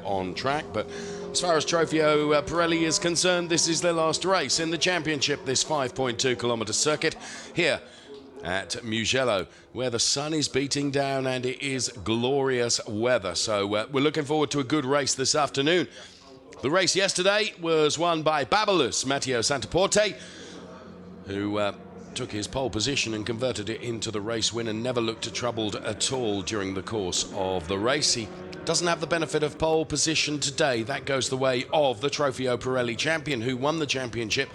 on track. But as far as Trofeo Pirelli is concerned, this is their last race in the championship, this 5.2 kilometer circuit here at Mugello, where the sun is beating down and it is glorious weather. So we're looking forward to a good race this afternoon. The race yesterday was won by Babylos Matteo Santaporte, who took his pole position and converted it into the race win and never looked troubled at all during the course of the race. He doesn't have the benefit of pole position today. That goes the way of the Trofeo Pirelli champion, who won the championship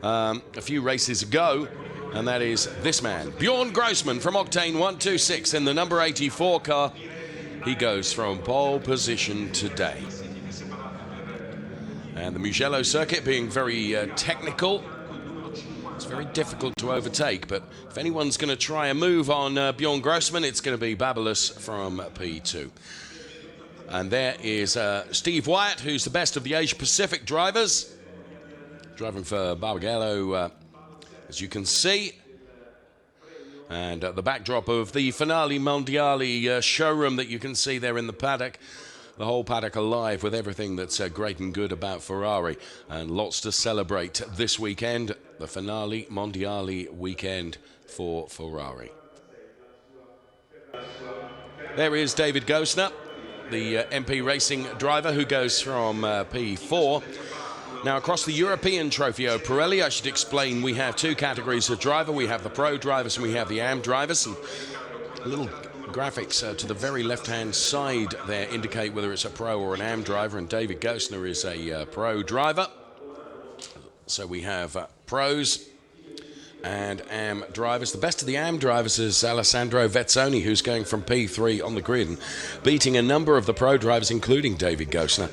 a few races ago, and that is this man, Bjorn Grossman from Octane 126 in the number 84 car. He goes from pole position today. And the Mugello circuit being very technical, it's very difficult to overtake, but if anyone's going to try a move on Bjorn Grossman, it's going to be Babylos from P2. And there is Steve Wyatt, who's the best of the Asia-Pacific drivers, driving for Mugello, as you can see. And the backdrop of the Finali Mondiali showroom that you can see there in the paddock. The whole paddock alive with everything that's great and good about Ferrari, and lots to celebrate this weekend, the Finali Mondiali weekend for Ferrari. There is David Gosner, the MP Racing driver, who goes from P4. Now, across the European Trofeo Pirelli, I should explain, we have two categories of driver. We have the pro drivers and we have the AM drivers. And a little graphics to the very left-hand side there indicate whether it's a pro or an AM driver, and David Gosner is a pro driver. So we have pros and AM drivers. The best of the AM drivers is Alessandro Vezzoni, who's going from P3 on the grid and beating a number of the pro drivers, including David Gosner,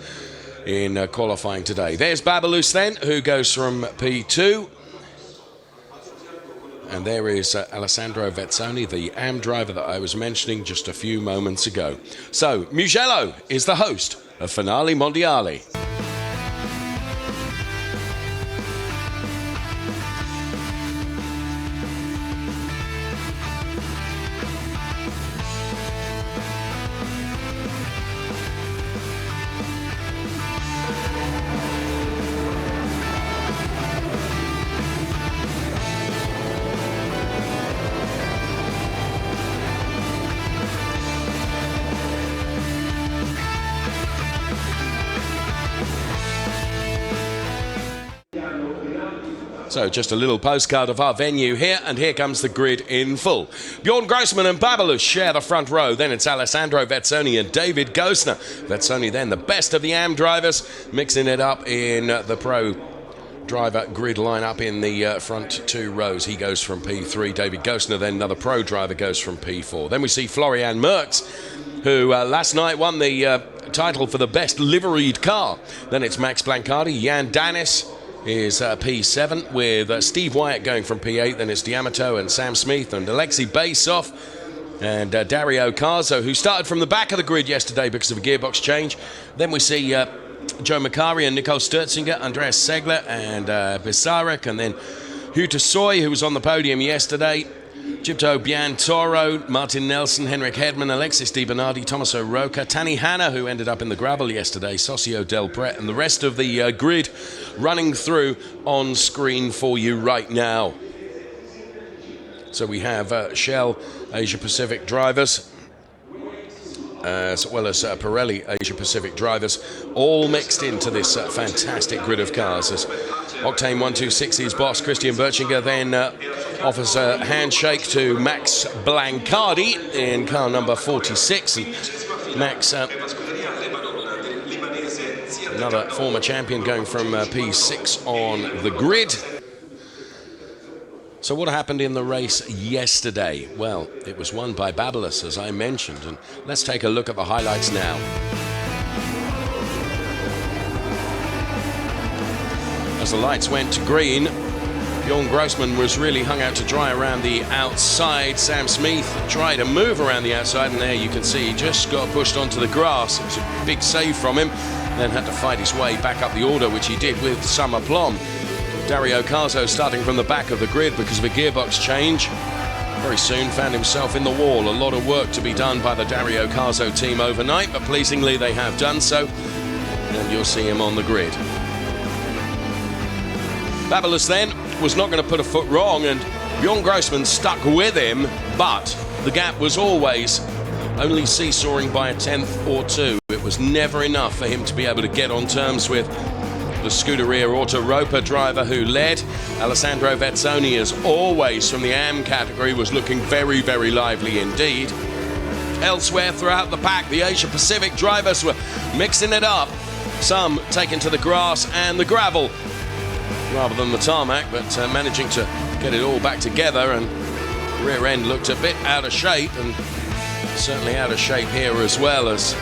in qualifying today. There's Babylos then, who goes from P2. And there is Alessandro Vezzoni, the AM driver that I was mentioning just a few moments ago. So, Mugello is the host of Finali Mondiali. So just a little postcard of our venue here, and here comes the grid in full. Bjorn Grossman and Babylos share the front row. Then it's Alessandro Vezzoni and David Gosner. Vezzoni then the best of the AM drivers, mixing it up in the pro driver grid lineup in the front two rows. He goes from P3. David Gosner, then another pro driver, goes from P4. Then we see Florian Merckx, who last night won the title for the best liveried car. Then it's Max Blancardi. Jan Danis is P7, with Steve Wyatt going from P8. Then it's D'Amato and Sam Smith and Alexei Basov and Dario Carzo, who started from the back of the grid yesterday because of a gearbox change. Then we see Joe Macari and Nicole Sturzinger, Andreas Segler and Bisarek, and then Huta Soy, who was on the podium yesterday, Gipto Biantoro, Martin Nelson, Henrik Hedman, Alexis Di Bernardi, Tommaso Roca, Tani Hanna, who ended up in the gravel yesterday, Socio Del Pret, and the rest of the grid running through on screen for you right now. So we have Shell Asia Pacific drivers, as well as Pirelli Asia Pacific drivers, all mixed into this fantastic grid of cars. As Octane 126's boss Christian Berchinger then offers a handshake to Max Blancardi in car number 46. And Max, another former champion, going from P6 on the grid. So what happened in the race yesterday? Well, it was won by Babylos, as I mentioned, and let's take a look at the highlights now. As the lights went to green, Bjorn Grossman was really hung out to dry around the outside. Sam Smith tried to move around the outside, and there you can see he just got pushed onto the grass. It was a big save from him, then had to fight his way back up the order, which he did with some aplomb. Dario Carzo, starting from the back of the grid because of a gearbox change, very soon found himself in the wall. A lot of work to be done by the Dario Carzo team overnight, but pleasingly they have done so. and you'll see him on the grid. Babylos then was not going to put a foot wrong, and Bjorn Grossman stuck with him, but the gap was always only seesawing by a tenth or two. It was never enough for him to be able to get on terms with the Scuderia Autoropa driver who led. Alessandro Vezzoni, as always from the AM category, was looking very, very lively indeed. Elsewhere throughout the pack, the Asia Pacific drivers were mixing it up. Some taken to the grass and the gravel rather than the tarmac, but managing to get it all back together, and rear end looked a bit out of shape, and certainly out of shape here as well, as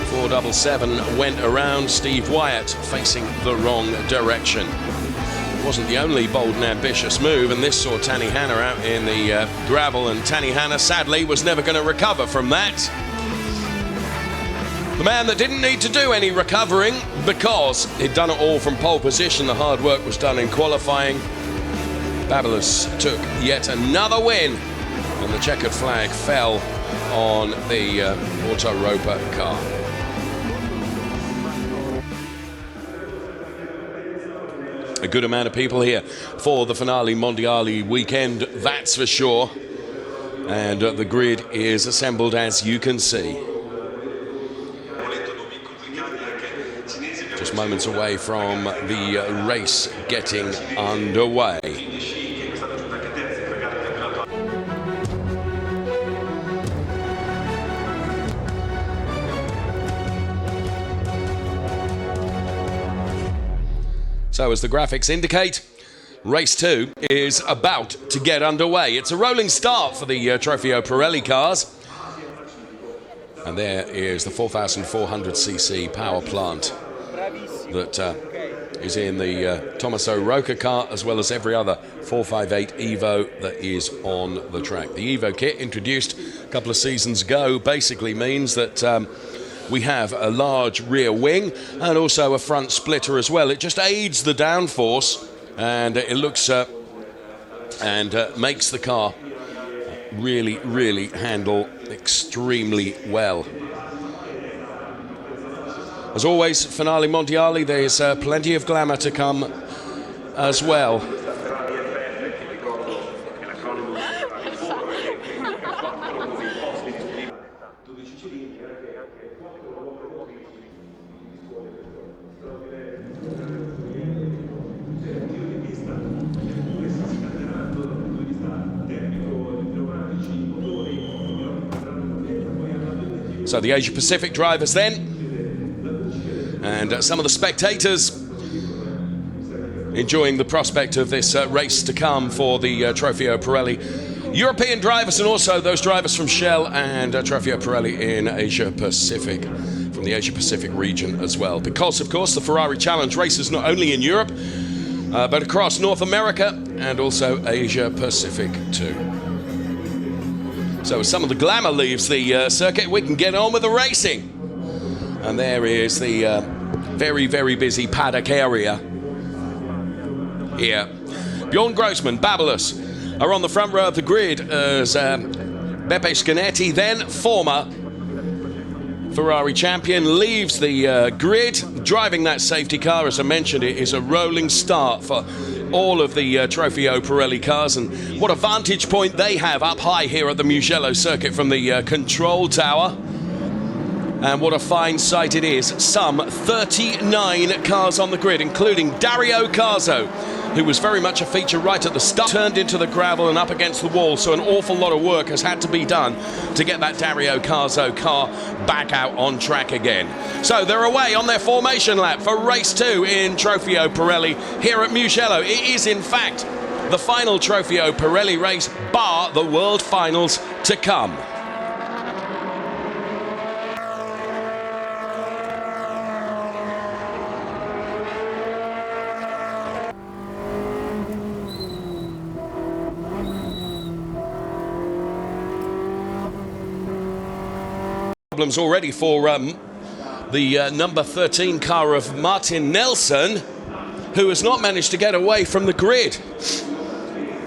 477 went around Steve Wyatt facing the wrong direction. It wasn't the only bold and ambitious move, and this saw Tanny Hanna out in the gravel, and Tanny Hanna sadly was never going to recover from that. The man that didn't need to do any recovering because he'd done it all from pole position. The hard work was done in qualifying. Babylos took yet another win, and the checkered flag fell on the Autoropa car. A good amount of people here for the Finali Mondiali weekend, that's for sure. And the grid is assembled, as you can see. Just moments away from the race getting underway. So as the graphics indicate, race 2 is about to get underway. It's a rolling start for the Trofeo Pirelli cars. And there is the 4,400cc power plant that is in the Tommaso Roca car, as well as every other 458 Evo that is on the track. The Evo kit, introduced a couple of seasons ago, basically means that we have a large rear wing and also a front splitter as well. It just aids the downforce, and it looks and makes the car really, really handle extremely well. As always, Finali Mondiali, there's plenty of glamour to come as well. So the Asia Pacific drivers then, and some of the spectators enjoying the prospect of this race to come for the Trofeo Pirelli. European drivers, and also those drivers from Shell and Trofeo Pirelli in Asia Pacific, from the Asia Pacific region as well. Because, of course, the Ferrari Challenge races not only in Europe, but across North America and also Asia Pacific too. So as some of the glamour leaves the circuit, we can get on with the racing. And there is the very, very busy paddock area here. Bjorn Grossman, Babylos are on the front row of the grid as Beppe Scanetti, then former Ferrari champion, leaves the grid, driving that safety car. As I mentioned, it is a rolling start for all of the Trofeo Pirelli cars, and what a vantage point they have up high here at the Mugello circuit from the control tower. And what a fine sight it is. Some 39 cars on the grid, including Dario Carzo, who was very much a feature right at the start, turned into the gravel and up against the wall, so an awful lot of work has had to be done to get that Dario Carzo car back out on track again. So they're away on their formation lap for race 2 in Trofeo Pirelli here at Mugello. It is in fact the final Trofeo Pirelli race, bar the World Finals to come. Problems already for the number 13 car of Martin Nelson, who has not managed to get away from the grid.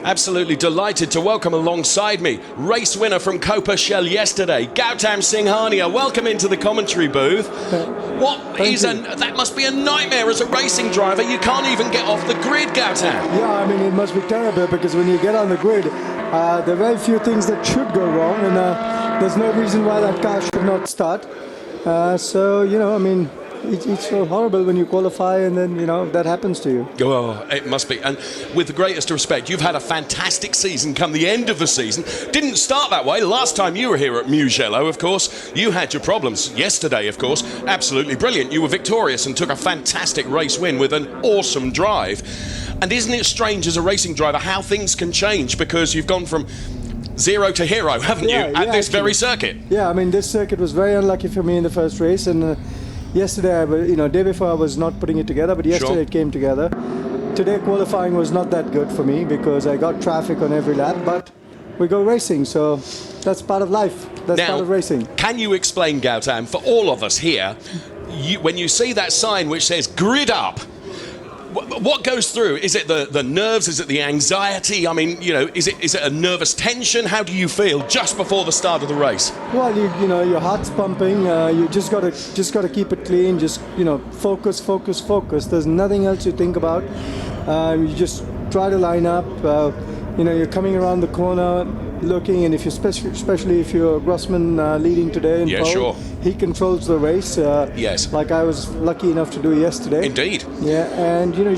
Absolutely delighted to welcome alongside me race winner from Copa Shell yesterday, Gautam Singhania. Welcome into the commentary booth. That must be a nightmare as a racing driver. You can't even get off the grid, Gautam. Yeah, I mean, it must be terrible because when you get on the grid, there are very few things that should go wrong, and there's no reason why that car should not start. So, you know, I mean, it's so horrible when you qualify and then, you know, that happens to you. Oh, it must be. And with the greatest respect, you've had a fantastic season come the end of the season. Didn't start that way. Last time you were here at Mugello, of course, you had your problems. Yesterday, of course, absolutely brilliant. You were victorious and took a fantastic race win with an awesome drive. And isn't it strange as a racing driver how things can change because you've gone from zero to hero, haven't you, at this very circuit? Yeah, I mean, this circuit was very unlucky for me in the first race, and yesterday, day before I was not putting it together, but yesterday it came together. Today qualifying was not that good for me because I got traffic on every lap, but we go racing, so that's part of life. That's part of racing. Can you explain, Gautam, for all of us here, when you see that sign which says grid up, what goes through? Is it the nerves? Is it the anxiety? I mean, you know, is it a nervous tension? How do you feel just before the start of the race? Well, you know, your heart's pumping. You just gotta keep it clean. Just, you know, focus. There's nothing else to think about. You just try to line up. You know, you're coming around the corner, looking, and if you especially if you're Grossman leading today in pole, sure. He controls the race. Yes. Like I was lucky enough to do yesterday. Indeed. Yeah, and you know, you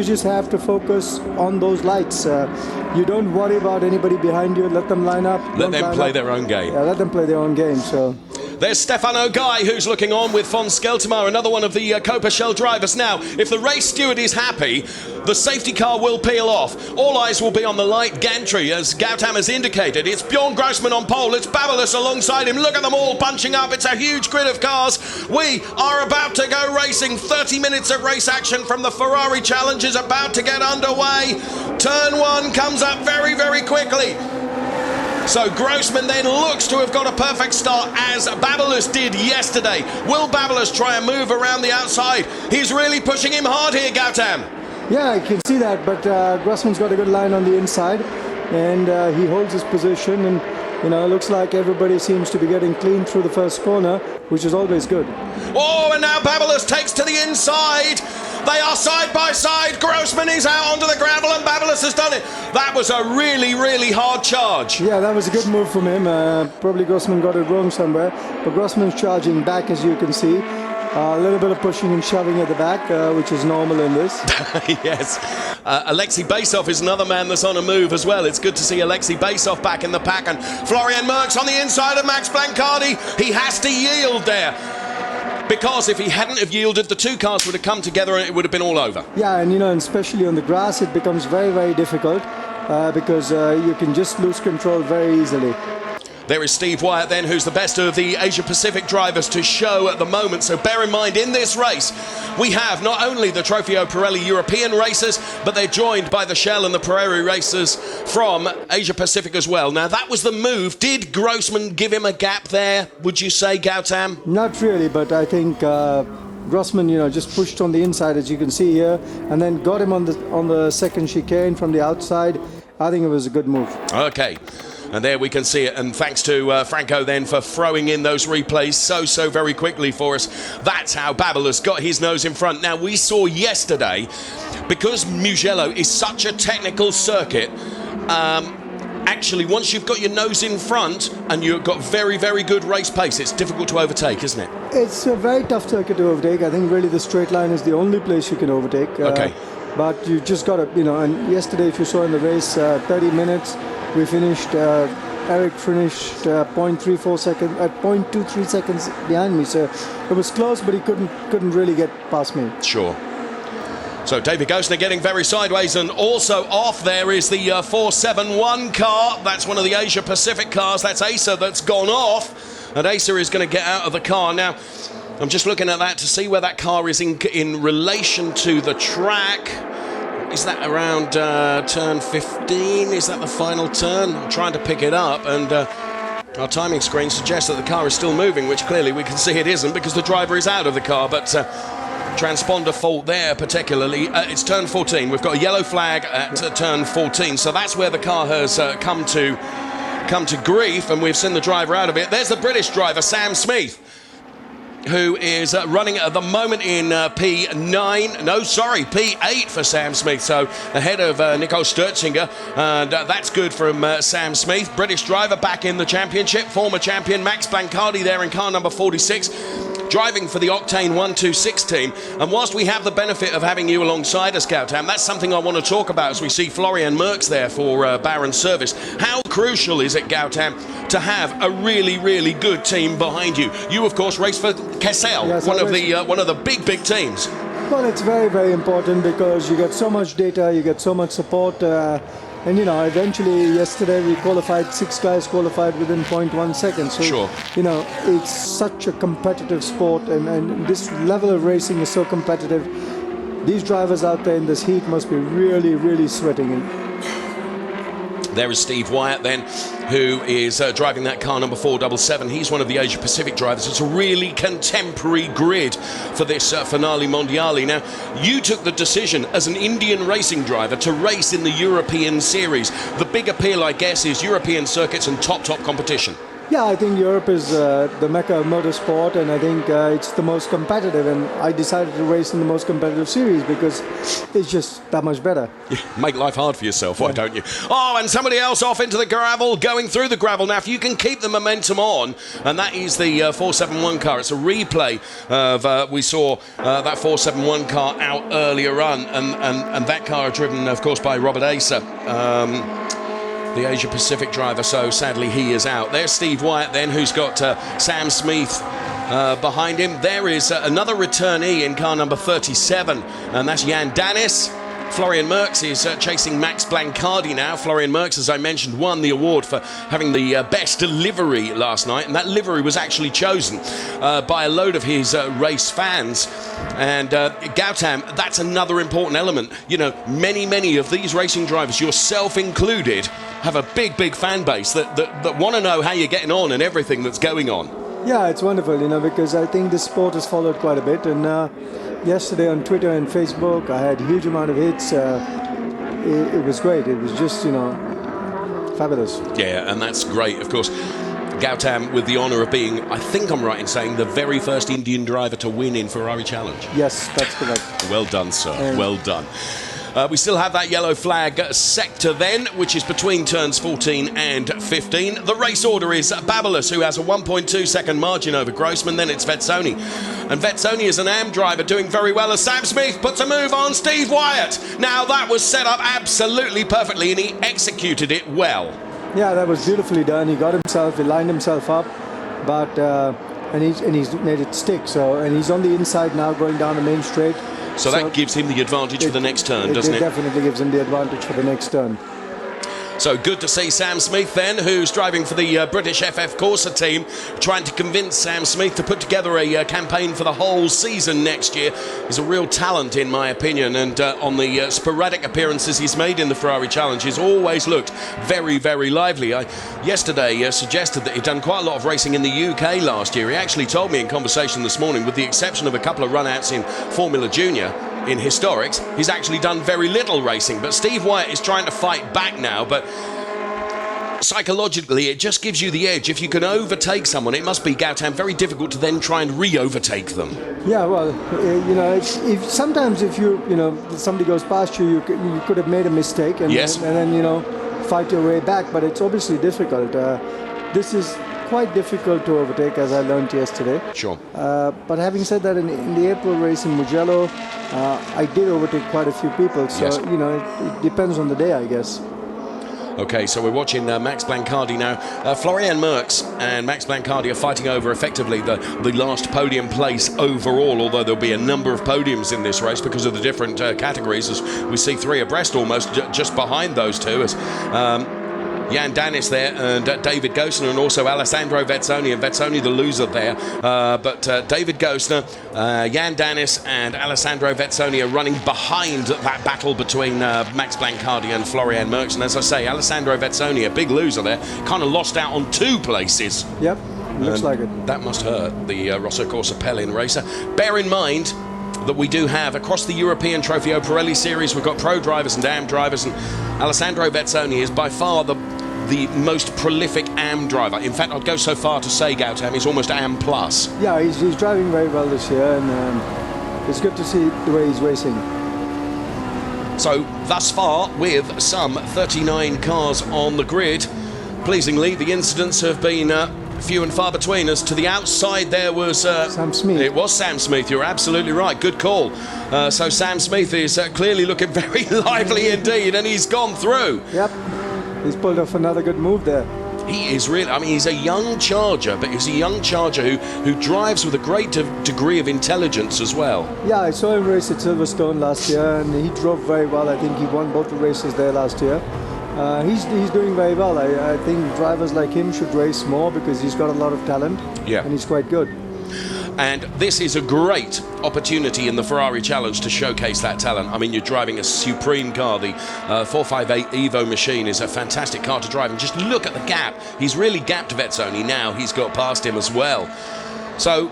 just have to focus on those lights. You don't worry about anybody behind you. Let them line up. Let them play their own game. Yeah, let them play their own game. So. There's Stefano Guy, who's looking on with Fons Skeltermar, another one of the Copa Shell drivers. Now, if the race steward is happy, the safety car will peel off. All eyes will be on the light gantry, as Gautam has indicated. It's Bjorn Grossman on pole. It's Babylos alongside him. Look at them all bunching up. It's a huge grid of cars. We are about to go racing. 30 minutes of race action from the Ferrari Challenge is about to get underway. Turn one comes up very, very quickly. So Grossman then looks to have got a perfect start as Babylos did yesterday. Will Babylos try and move around the outside? He's really pushing him hard here, Gautam. Yeah, I can see that, but Grossman's got a good line on the inside, and he holds his position, and you know, it looks like everybody seems to be getting clean through the first corner, which is always good. Oh, and now Babylos takes to the inside. They are side by side. Grossman is out onto the gravel and Babylos has done it. That was a really, really hard charge. Yeah, that was a good move from him. Probably Grossman got it wrong somewhere, but Grossman's charging back, as you can see. A little bit of pushing and shoving at the back, which is normal in this. Yes. Alexei Basov is another man that's on a move as well. It's good to see Alexei Basov back in the pack. And Florian Merckx on the inside of Max Blancardi. He has to yield there, because if he hadn't have yielded, the two cars would have come together and it would have been all over. Yeah, and you know, and especially on the grass, it becomes very, very difficult because you can just lose control very easily. There is Steve Wyatt then, who's the best of the Asia-Pacific drivers to show at the moment. So bear in mind, in this race, we have not only the Trofeo Pirelli European racers, but they're joined by the Shell and the Prairie racers from Asia-Pacific as well. Now, that was the move. Did Grossman give him a gap there, would you say, Gautam? Not really, but I think Grossman, you know, just pushed on the inside, as you can see here, and then got him on the second chicane from the outside. I think it was a good move. Okay. And there we can see it, and thanks to Franco then for throwing in those replays so very quickly for us. That's how Babylos got his nose in front. Now, we saw yesterday, because Mugello is such a technical circuit, actually, once you've got your nose in front and you've got very, very good race pace, it's difficult to overtake, isn't it? It's a very tough circuit to overtake. I think really the straight line is the only place you can overtake. Okay. But you just got to, you know, and yesterday, if you saw in the race, 30 minutes, we finished, Eric finished 0.34 seconds, 0.23 seconds behind me. So it was close, but he couldn't really get past me. Sure. So David Gosner getting very sideways, and also off there is the 471 car. That's one of the Asia Pacific cars. That's Asa that's gone off, and Asa is going to get out of the car. Now, I'm just looking at that to see where that car is in relation to the track. Is that around turn 15? Is that the final turn? I'm trying to pick it up, and our timing screen suggests that the car is still moving, which clearly we can see it isn't because the driver is out of the car. But transponder fault there particularly. It's turn 14. We've got a yellow flag at turn 14, so that's where the car has come to grief, and we've seen the driver out of it. There's the British driver, Sam Smith, who is running at the moment in P8 for Sam Smith, so ahead of Nico Sturzinger, and that's good from Sam Smith. British driver back in the championship, former champion Max Blancardi there in car number 46, driving for the Octane 126 team. And whilst we have the benefit of having you alongside us, Gautam, that's something I want to talk about as we see Florian Merckx there for Baron Service. How crucial is it, Gautam, to have a really, really good team behind you? You, of course, race for Kessel, yes, one of the big teams. Well, it's very, very important because you get so much data, you get so much support, and you know, eventually yesterday we qualified, 6 guys qualified within 0.1 seconds. So, sure. You know, it's such a competitive sport, and this level of racing is so competitive. These drivers out there in this heat must be really, really sweating. There is Steve Wyatt then, who is driving that car number 477. He's one of the Asia Pacific drivers. It's a really contemporary grid for this Finali Mondiali. Now, you took the decision as an Indian racing driver to race in the European Series. The big appeal, I guess, is European circuits and top competition. Yeah, I think Europe is the mecca of motorsport, and I think it's the most competitive, and I decided to race in the most competitive series because it's just that much better. Yeah, make life hard for yourself, why don't you? Oh, and somebody else off into the gravel, going through the gravel. Now, if you can keep the momentum on, and that is the 471 car. It's a replay of, we saw that 471 car out earlier on, and that car driven, of course, by Robert Acer. The Asia Pacific driver, so sadly he is out. There's Steve Wyatt then, who's got Sam Smith behind him. There is another returnee in car number 37, and that's Jan Danis. Florian Merckx is chasing Max Blancardi now. Florian Merckx, as I mentioned, won the award for having the best livery last night, and that livery was actually chosen by a load of his race fans. And Gautam, that's another important element. You know, many of these racing drivers, yourself included, have a big fan base that want to know how you're getting on and everything that's going on. Yeah, it's wonderful, you know, because I think this sport is followed quite a bit, and yesterday on Twitter and Facebook I had a huge amount of hits. It was great. It was just, you know, fabulous. Yeah, and that's great, of course. Gautam with the honour of being, I think I'm right in saying, the very first Indian driver to win in Ferrari Challenge. Yes, that's correct. Well done, sir. Well done. We still have that yellow flag sector then, which is between turns 14 and 15. The race order is Babylos, who has a 1.2 second margin over Grossman. Then it's Vetsoni. And Vetsoni is an AM driver doing very well as Sam Smith puts a move on Steve Wyatt. Now, that was set up absolutely perfectly, and he executed it well. Yeah, that was beautifully done. He lined himself up, but and he's made it stick. So, and he's on the inside now, going down the main straight. So that gives him the advantage for the next turn, doesn't it? It definitely gives him the advantage for the next turn. So good to see Sam Smith then, who's driving for the British FF Corsa team, trying to convince Sam Smith to put together a campaign for the whole season next year. He's a real talent, in my opinion, and on the sporadic appearances he's made in the Ferrari Challenge, he's always looked very lively. I yesterday suggested that he'd done quite a lot of racing in the UK last year. He actually told me in conversation this morning, with the exception of a couple of run-outs in Formula Junior, in historics, he's actually done very little racing. But Steve Wyatt is trying to fight back now, but psychologically it just gives you the edge. If you can overtake someone, it must be, Gautam, very difficult to then try and re-overtake them. Yeah, well, you know, sometimes if you know, somebody goes past you, you could have made a mistake, and, yes, and then, you know, fight your way back, but it's obviously difficult. This is quite difficult to overtake, as I learned yesterday. Sure. But having said that, in the April race in Mugello, I did overtake quite a few people, so, yes, you know, it depends on the day, I guess. Okay, so we're watching Max Blancardi now. Florian Merckx and Max Blancardi are fighting over effectively the last podium place overall, although there'll be a number of podiums in this race because of the different categories, as we see 3 abreast almost just behind those two, as Jan Danis there and David Gosner, and also Alessandro Vetsoni, and Vetsoni the loser there. But David Gosner, Jan Danis and Alessandro Vetsoni are running behind that battle between Max Blancardi and Florian Merckx. And as I say, Alessandro Vetsoni, a big loser there, kind of lost out on 2 places. Yep, looks like it. That must hurt the Rosso Corsa Pellin racer. Bear in mind, that we do have across the European Trofeo Pirelli series. We've got pro drivers and AM drivers, and Alessandro Vezzoni is by far the most prolific AM driver. In fact, I'd go so far to say, Gautam, he's almost AM plus. Yeah, he's driving very well this year, and it's good to see the way he's racing. So, thus far, with some 39 cars on the grid, pleasingly, the incidents have been few and far between. As to the outside, there was Sam Smith. It was Sam Smith. You're absolutely right. Good call. So Sam Smith is clearly looking very lively indeed, and he's gone through. Yep, he's pulled off another good move there. He is really, I mean, he's a young charger, but he's a young charger who drives with a great degree of intelligence as well. Yeah, I saw him race at Silverstone last year, and he drove very well. I think he won both the races there last year. He's doing very well. I think drivers like him should race more because he's got a lot of talent, and he's quite good. And this is a great opportunity in the Ferrari Challenge to showcase that talent. I mean, you're driving a supreme car. The 458 Evo machine is a fantastic car to drive. And just look at the gap. He's really gapped Vezzoni now. He's got past him as well. So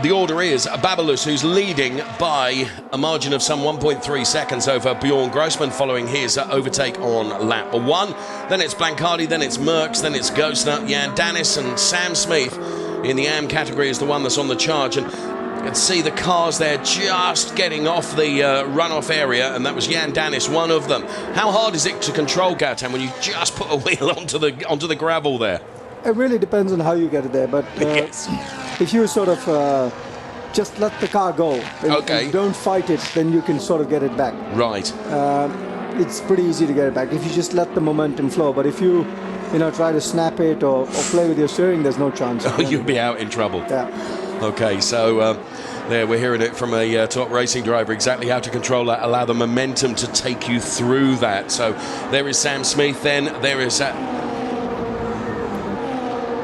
the order is Babalus, who's leading by a margin of some 1.3 seconds over Bjorn Grossman, following his overtake on lap 1. Then it's Blancardi, then it's Merckx, then it's Ghostner, Jan Dennis, and Sam Smith in the AM category is the one that's on the charge. And you can see the cars there just getting off the runoff area, and that was Jan Dennis, one of them. How hard is it to control, Gautam, when you just put a wheel onto the gravel there? It really depends on how you get it there, but Yes. if you sort of just let the car go and don't fight it, then you can sort of get it back. Right. It's pretty easy to get it back if you just let the momentum flow. But if you try to snap it or play with your steering, there's no chance. Oh, you'll be out in trouble. Yeah. Okay, so there we're hearing it from a top racing driver, exactly how to control that, allow the momentum to take you through that. So there is Sam Smith, then there is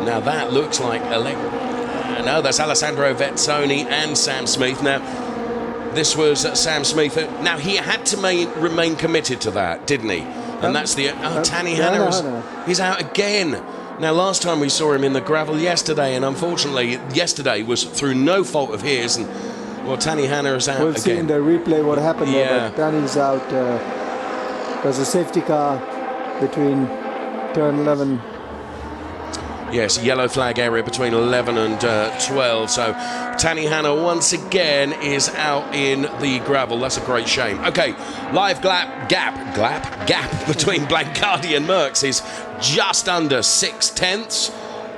now that looks like no, that's Alessandro Vezzoni and Sam Smith. Now this was Sam Smith. Now he had to remain committed to that, didn't he? And that's the Tanny Hanna. He's out again. Now, last time we saw him in the gravel yesterday, and unfortunately, yesterday was through no fault of his. And well, Tanny Hanna is out again. We'll see in the replay what happened there, but Tanny's out. There's a safety car between turn 11. Yes, yellow flag area between 11 and 12. So Tanny Hanna once again is out in the gravel. That's a great shame. Okay, live gap between Blancardi and Merckx is just under 0.6.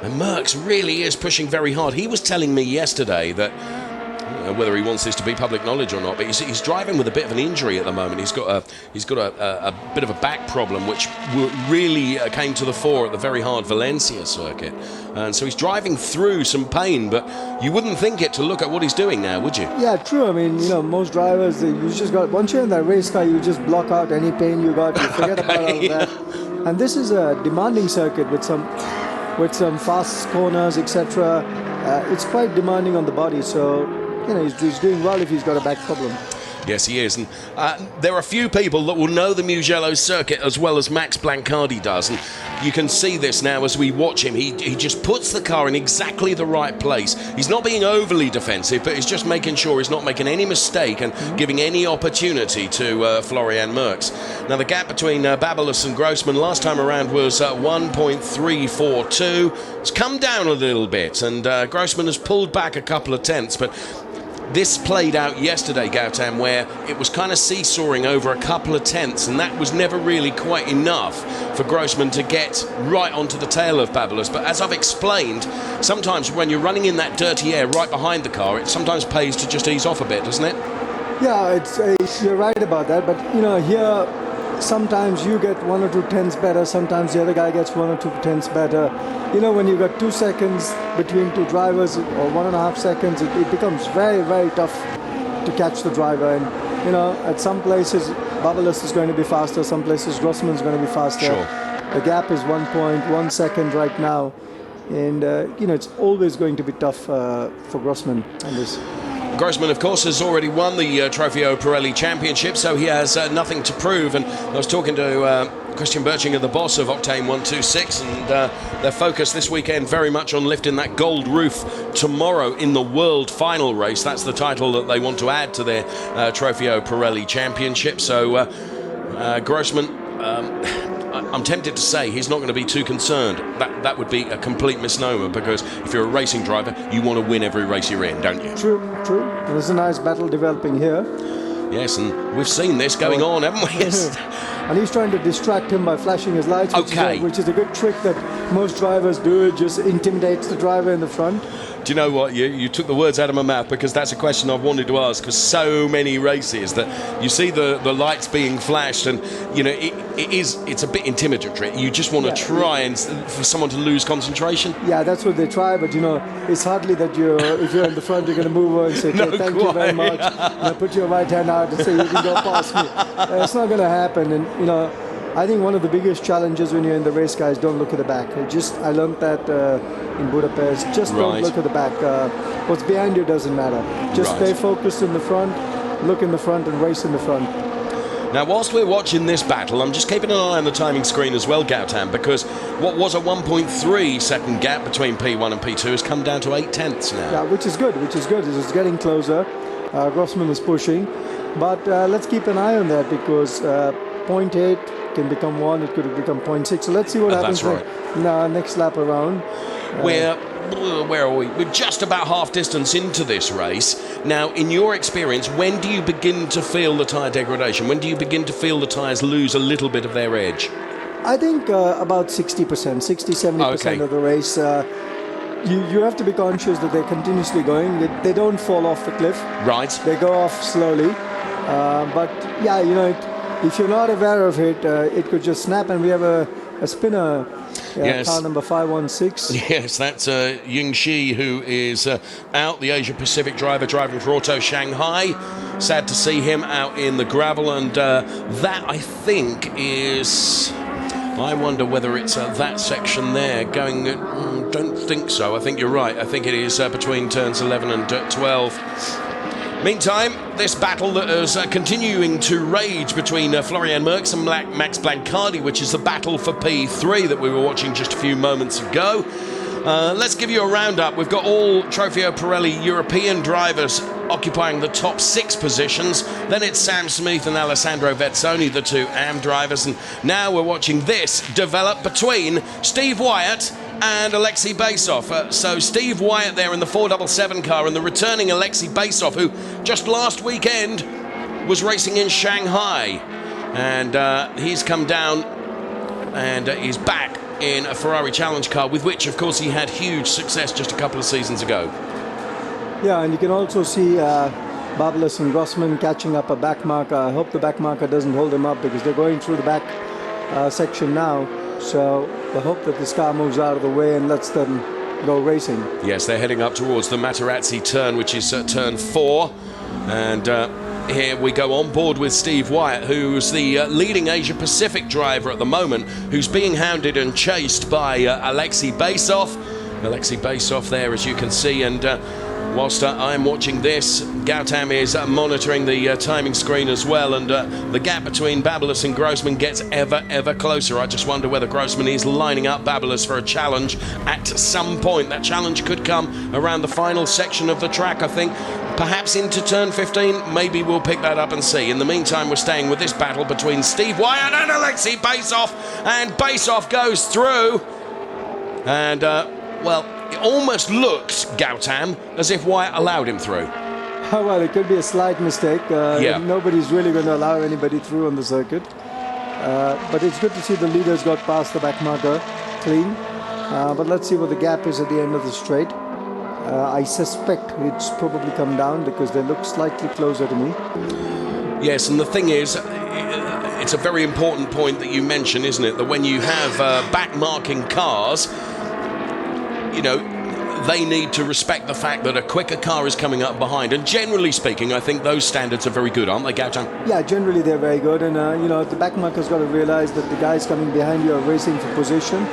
And Merckx really is pushing very hard. He was telling me yesterday that whether he wants this to be public knowledge or not, but he's driving with a bit of an injury at the moment. He's got a bit of a back problem, which really came to the fore at the very hard Valencia circuit, and so he's driving through some pain. But you wouldn't think it to look at what he's doing now, would you? Yeah, true. I mean, most drivers, you just got, once you're in that race car, you just block out any pain you got. You forget about all of that. And this is a demanding circuit with some fast corners, etc. It's quite demanding on the body, so he's doing well if he's got a back problem. Yes, he is. And there are a few people that will know the Mugello circuit as well as Max Blancardi does. And you can see this now as we watch him. He just puts the car in exactly the right place. He's not being overly defensive, but he's just making sure he's not making any mistake and giving any opportunity to Florian Merckx. Now, the gap between Babalus and Grossman last time around was 1.342. It's come down a little bit, and Grossman has pulled back a couple of tenths, but this played out yesterday, Gautam, where it was kind of seesawing over a couple of tenths, and that was never really quite enough for Grossman to get right onto the tail of Babalus. But as I've explained, sometimes when you're running in that dirty air right behind the car, it sometimes pays to just ease off a bit, doesn't it? Yeah, you're right about that. But here, sometimes you get 1 or 2 tenths better, sometimes the other guy gets 1 or 2 tenths better. When you've got 2 seconds between two drivers or 1.5 seconds, it becomes very, very tough to catch the driver. And at some places Babalus is going to be faster, some places Grossman's going to be faster. Sure. The gap is 1.1 second right now, and it's always going to be tough for Grossman on this. Grossman, of course, has already won the Trofeo Pirelli Championship, so he has nothing to prove. And I was talking to Christian Birchinger, the boss of Octane 126, and their focus this weekend very much on lifting that gold roof tomorrow in the World Final race. That's the title that they want to add to their Trofeo Pirelli Championship. So Grossman, I'm tempted to say he's not going to be too concerned. That would be a complete misnomer, because if you're a racing driver, you want to win every race you're in, don't you? True. There's a nice battle developing here. Yes, and we've seen this going on, haven't we? Yes. And he's trying to distract him by flashing his lights, which is a good trick that most drivers do. It just intimidates the driver in the front. Do you know what? You took the words out of my mouth, because that's a question I've wanted to ask for so many races, that you see the lights being flashed, and you know it's a bit intimidatory. You just want to try and for someone to lose concentration. Yeah, that's what they try, but you know it's hardly that if you're in the front, you're going to move over and say, okay, thank you very much. Put your right hand out and say you can go past me. It's not going to happen, and you know. I think one of the biggest challenges when you're in the race, guys, don't look at the back. I learned that in Budapest. Just don't look at the back. What's behind you doesn't matter. Just stay focused in the front, look in the front, and race in the front. Now, whilst we're watching this battle, I'm just keeping an eye on the timing screen as well, Gautam, because what was a 1.3 second gap between P1 and P2 has come down to 8/10 now. Yeah, which is good. It's getting closer. Grossman is pushing. But let's keep an eye on that, because 0.8 can become 1, it could have become 0.6. So let's see what happens next lap around. Where are we? We're just about half distance into this race. Now, in your experience, when do you begin to feel the tyre degradation? When do you begin to feel the tyres lose a little bit of their edge? I think about 60%, 60-70% of the race. You have to be conscious that they're continuously going. They don't fall off the cliff. Right. They go off slowly. But yeah, you know, if you're not aware of it, it could just snap. And we have a spinner, car number 516. Yes, that's Ying Shi, who is out, the Asia Pacific driver driving for Auto Shanghai. Sad to see him out in the gravel, and that I think is... I wonder whether it's that section there going... don't think so. I think you're right. I think it is between turns 11 and 12. Meantime, this battle that is continuing to rage between Florian Merckx and Max Blancardi, which is the battle for P3 that we were watching just a few moments ago. Let's give you a roundup. We've got all Trofeo Pirelli European drivers occupying the top 6 positions. Then it's Sam Smith and Alessandro Vezzoni, the 2 AM drivers. And now we're watching this develop between Steve Wyatt and Alexei Basov. So Steve Wyatt there in the 477 car, and the returning Alexei Basov, who just last weekend was racing in Shanghai. And he's come down and he's back in a Ferrari Challenge car, with which, of course, he had huge success just a couple of seasons ago. Yeah, and you can also see Babelis and Grossman catching up a back marker. I hope the back marker doesn't hold them up, because they're going through the back section now. So I hope that this car moves out of the way and lets them go racing. Yes, they're heading up towards the Materazzi turn, which is turn 4. And here we go on board with Steve Wyatt, who's the leading Asia Pacific driver at the moment, who's being hounded and chased by Alexei Basov. Alexei Basov there, as you can see, and whilst I'm watching this, Gautam is monitoring the timing screen as well, and the gap between Babelis and Grossman gets ever closer. I just wonder whether Grossman is lining up Babelis for a challenge at some point. That challenge could come around the final section of the track, I think. Perhaps into turn 15, maybe we'll pick that up and see. In the meantime, we're staying with this battle between Steve Wyatt and Alexei Basov, and Basov goes through, and well, it almost looks, Gautam, as if Wyatt allowed him through. Oh, well, it could be a slight mistake. Nobody's really going to allow anybody through on the circuit. But it's good to see the leaders got past the back marker clean. But let's see what the gap is at the end of the straight. I suspect it's probably come down, because they look slightly closer to me. Yes, and the thing is, it's a very important point that you mention, isn't it? That when you have back-marking cars, you know, they need to respect the fact that a quicker car is coming up behind. And generally speaking, I think those standards are very good, aren't they, Gautam? Yeah, generally they're very good. And, you know, the back marker's got to realize that the guys coming behind you are racing for position.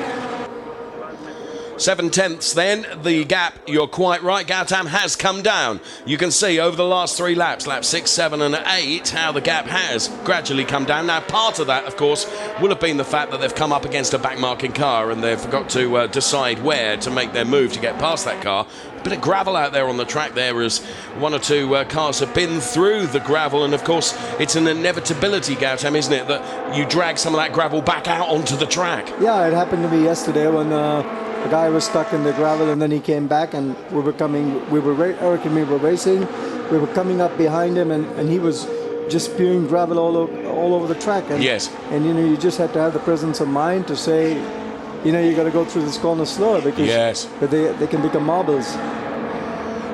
7/10 then, the gap, you're quite right, Gautam, has come down. You can see over the last 3 laps, laps 6, 7 and 8, how the gap has gradually come down. Now, part of that, of course, will have been the fact that they've come up against a backmarking car and they've got to decide where to make their move to get past that car. A bit of gravel out there on the track there as 1 or 2 cars have been through the gravel, and of course it's an inevitability, Gautam, isn't it, that you drag some of that gravel back out onto the track. Yeah, it happened to me yesterday when the guy was stuck in the gravel and then he came back and Eric and me were racing. We were coming up behind him and he was just spewing gravel all over the track. And, yes. And you just had to have the presence of mind to say, you got to go through this corner slower because they can become marbles.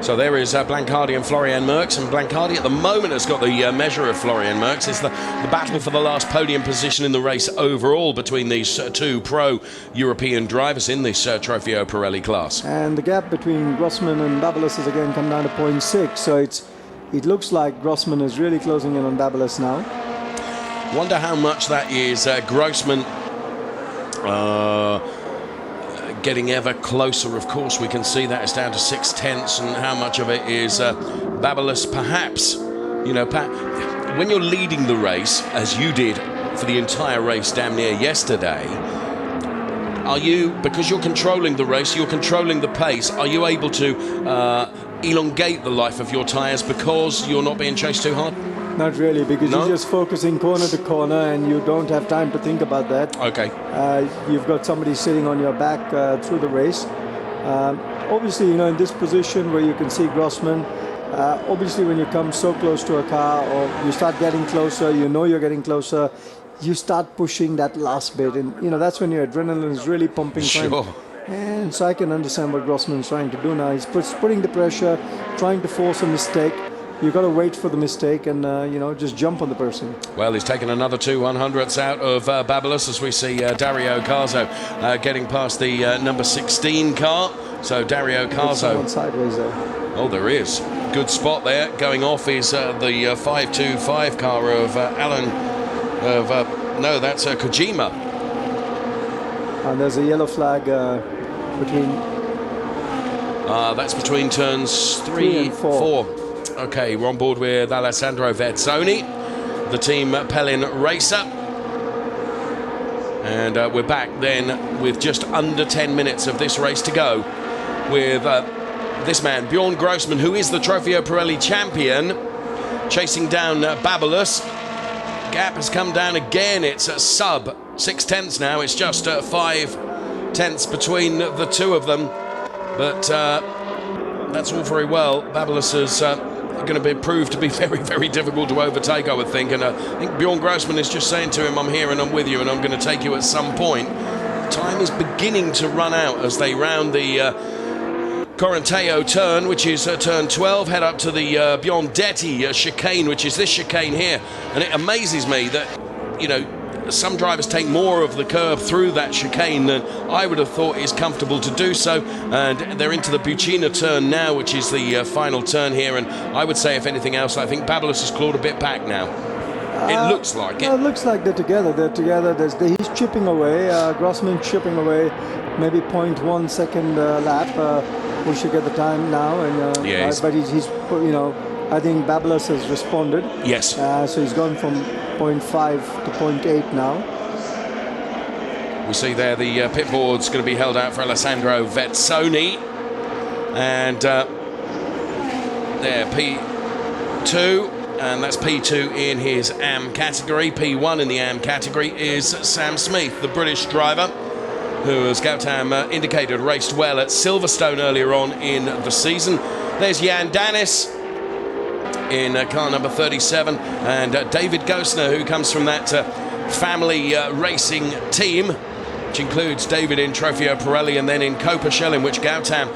So there is Blancardi and Florian Merckx, and Blancardi at the moment has got the measure of Florian Merckx. It's the battle for the last podium position in the race overall between these 2 pro-European drivers in this Trofeo Pirelli class. And the gap between Grossman and Babylos has again come down to 0.6, so it looks like Grossman is really closing in on Babylos now. Wonder how much that is Grossman getting ever closer. Of course, we can see that it's down to 6/10, and how much of it is Babylos, perhaps. When you're leading the race, as you did for the entire race damn near yesterday, are you, because you're controlling the race, you're controlling the pace, are you able to elongate the life of your tyres because you're not being chased too hard? Not really, because you're just focusing corner to corner and you don't have time to think about that. Okay. You've got somebody sitting on your back through the race. Obviously, in this position where you can see Grossman, obviously when you come so close to a car or you start getting closer, you're getting closer, you start pushing that last bit. And, that's when your adrenaline is really pumping. Sure. And so I can understand what Grossman's trying to do now. He's putting the pressure, trying to force a mistake. You've got to wait for the mistake and, just jump on the person. Well, he's taken another 2 100ths out of Babylos as we see Dario Carzo getting past the number 16 car. So Dario Carzo. Sideways there. Oh, there is. Good spot there. Going off is the 525 car of Alan. No, that's Kojima. And there's a yellow flag between. That's between turns 3 and 4. Okay, we're on board with Alessandro Vezzoni, the Team Pellin racer. And we're back then with just under 10 minutes of this race to go with this man, Bjorn Grossman, who is the Trofeo Pirelli champion, chasing down Babylos. Gap has come down again. It's a sub 6/10 now. It's just 5/10 between the 2 of them. But that's all very well. Babylos is going to be proved to be very, very difficult to overtake, I would think. And I think Bjorn Grossman is just saying to him, I'm here and I'm with you and I'm going to take you at some point. Time is beginning to run out as they round the Correnteo turn, which is turn 12, head up to the Biondetti chicane, which is this chicane here. And it amazes me that, some drivers take more of the curb through that chicane than I would have thought is comfortable to do so. And they're into the Bucina turn now, which is the final turn here. And I would say, if anything else, I think Babylos has clawed a bit back now. It looks like it. It looks like they're together. He's chipping away. Grossman chipping away. Maybe 0.1 second lap. We should get the time now. And but he's I think Babylos has responded. Yes. So he's gone from 0.5 to 0.8 now. We see there the pit board's going to be held out for Alessandro Vezzoni. And there, P2. And that's P2 in his AM category. P1 in the AM category is Sam Smith, the British driver, who, as Gautam indicated, raced well at Silverstone earlier on in the season. There's Jan Danis in car number 37, and David Gosner, who comes from that family racing team, which includes David in Trofeo Pirelli and then in Copa-Shell, in which Gautam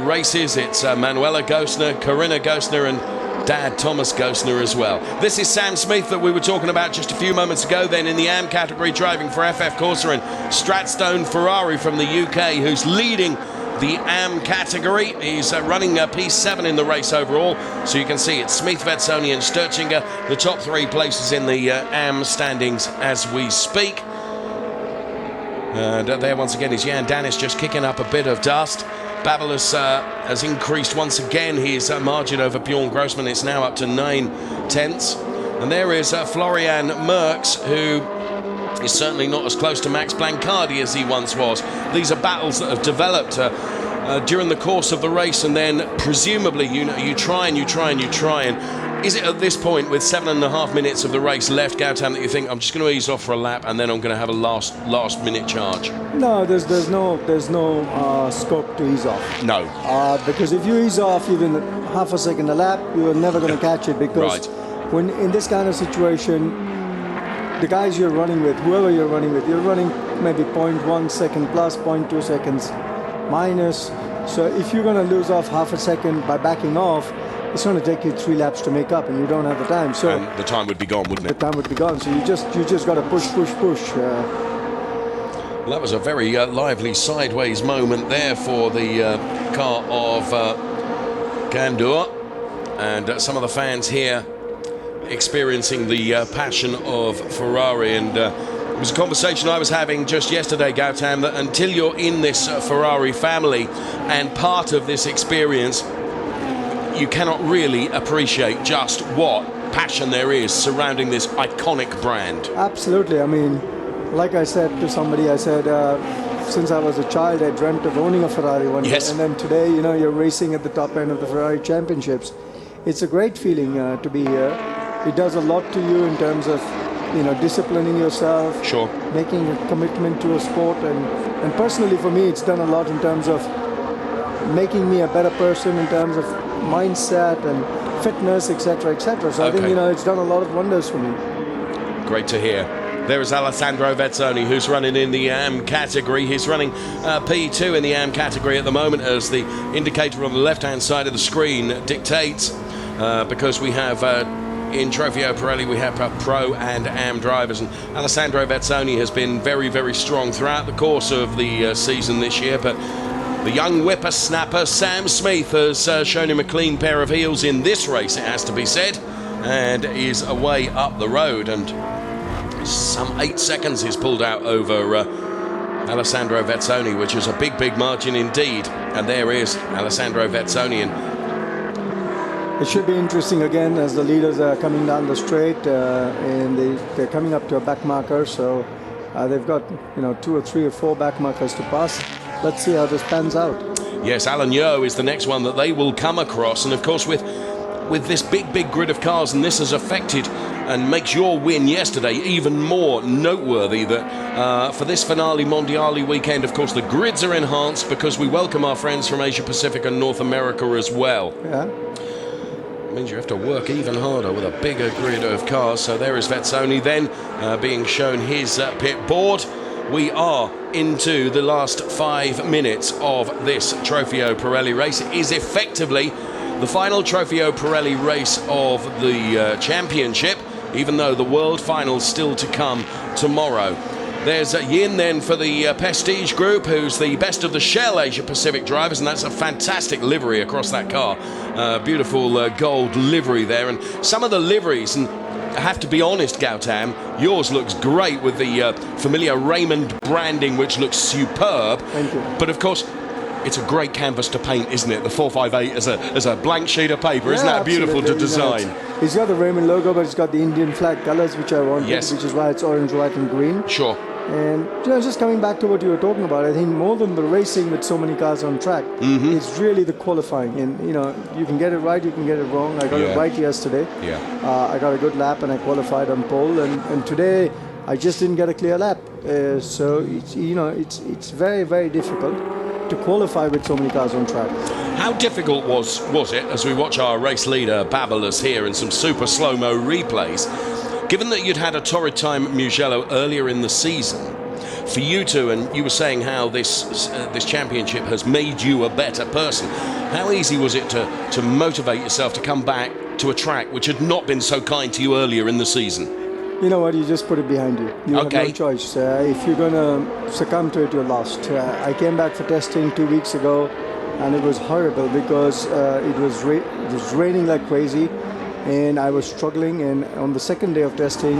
races. It's Manuela Gosner, Corinna Gosner, and Dad Thomas Gosner as well. This is Sam Smith that we were talking about just a few moments ago, then in the AM category, driving for FF Corsa and Stratstone Ferrari from the UK, who's leading the AM category. He's running P7 in the race overall, so you can see it's Smith, Vezzoni and Sturchinger, the top 3 places in the AM standings as we speak. And there once again is Jan Danis just kicking up a bit of dust. Babalus has increased once again his margin over Bjorn Grossman. It's now up to 9/10. And there is Florian Merckx, who is certainly not as close to Max Blancardi as he once was. These are battles that have developed during the course of the race, and then presumably you try and is it at this point with 7.5 minutes of the race left, Gautam, that you think I'm just going to ease off for a lap and then I'm going to have a last minute charge? No, there's no scope to ease off. No, because if you ease off even half a second a lap, you're never going to catch it, because when in this kind of situation, the guys you're running with, whoever you're running with, you're running maybe 0.1 second plus, 0.2 seconds minus. So if you're going to lose off half a second by backing off, it's going to take you 3 laps to make up, and you don't have the time. So and the time would be gone, wouldn't it? The time would be gone. So you just got to push. Well, that was a very lively sideways moment there for the car of Gandour, and some of the fans here experiencing the passion of Ferrari. And it was a conversation I was having just yesterday, Gautam, that until you're in this Ferrari family and part of this experience, you cannot really appreciate just what passion there is surrounding this iconic brand. Absolutely. I mean, like I said to somebody, I said, since I was a child, I dreamt of owning a Ferrari one day. And then today, you're racing at the top end of the Ferrari championships. It's a great feeling to be here. It does a lot to you in terms of, disciplining yourself, sure, making a commitment to a sport. And personally for me, it's done a lot in terms of making me a better person in terms of mindset and fitness, etc., etc. So I think, it's done a lot of wonders for me. Great to hear. There is Alessandro Vezzoni, who's running in the AM category. He's running P2 in the AM category at the moment, as the indicator on the left-hand side of the screen dictates, because we have in Trofeo Pirelli we have Pro and AM drivers, and Alessandro Vezzoni has been very, very strong throughout the course of the season this year, but the young whippersnapper Sam Smith has shown him a clean pair of heels in this race, it has to be said, and is away up the road, and some 8 seconds he's pulled out over Alessandro Vezzoni, which is a big, big margin indeed. And there is Alessandro Vezzoni. And it should be interesting again as the leaders are coming down the straight, and they're coming up to a back marker, so they've got 2 or 3 or 4 back markers to pass. Let's see how this pans out. Yes, Alan Yeo is the next one that they will come across, and of course with this big grid of cars, and this has affected and makes your win yesterday even more noteworthy, that for this Finali Mondiali weekend, of course, the grids are enhanced because we welcome our friends from Asia Pacific and North America as well. Yeah. It means you have to work even harder with a bigger grid of cars. So there is Vezzoni then being shown his pit board. We are into the last 5 minutes of this Trofeo Pirelli race. It is effectively the final Trofeo Pirelli race of the championship, even though the world final's still to come tomorrow. There's Yin then for the Prestige Group, who's the best of the Shell Asia Pacific drivers, and that's a fantastic livery across that car. Beautiful gold livery there, and some of the liveries, and I have to be honest, Gautam, yours looks great with the familiar Raymond branding, which looks superb. Thank you. But of course, it's a great canvas to paint, isn't it? The 458 as a blank sheet of paper. Isn't that beautiful to design? It's got the Raymond logo, but it's got the Indian flag colors, which I wanted, yes, which is why it's orange, white, and green. Sure. And just coming back to what you were talking about, I think more than the racing with so many cars on track, it's really the qualifying. And you can get it right, you can get it wrong. I got it right yesterday. Yeah. I got a good lap and I qualified on pole. And today I just didn't get a clear lap. So it's very, very difficult to qualify with so many cars on track. How difficult was it, as we watch our race leader Babalus here in some super slow-mo replays, given that you'd had a torrid time at Mugello earlier in the season, for you to, and you were saying how this championship has made you a better person, how easy was it to motivate yourself to come back to a track which had not been so kind to you earlier in the season? You know what, you just put it behind you. You have no choice. If you're going to succumb to it, you're lost. I came back for testing 2 weeks ago, and it was horrible because it was raining like crazy, and I was struggling. And on the second day of testing,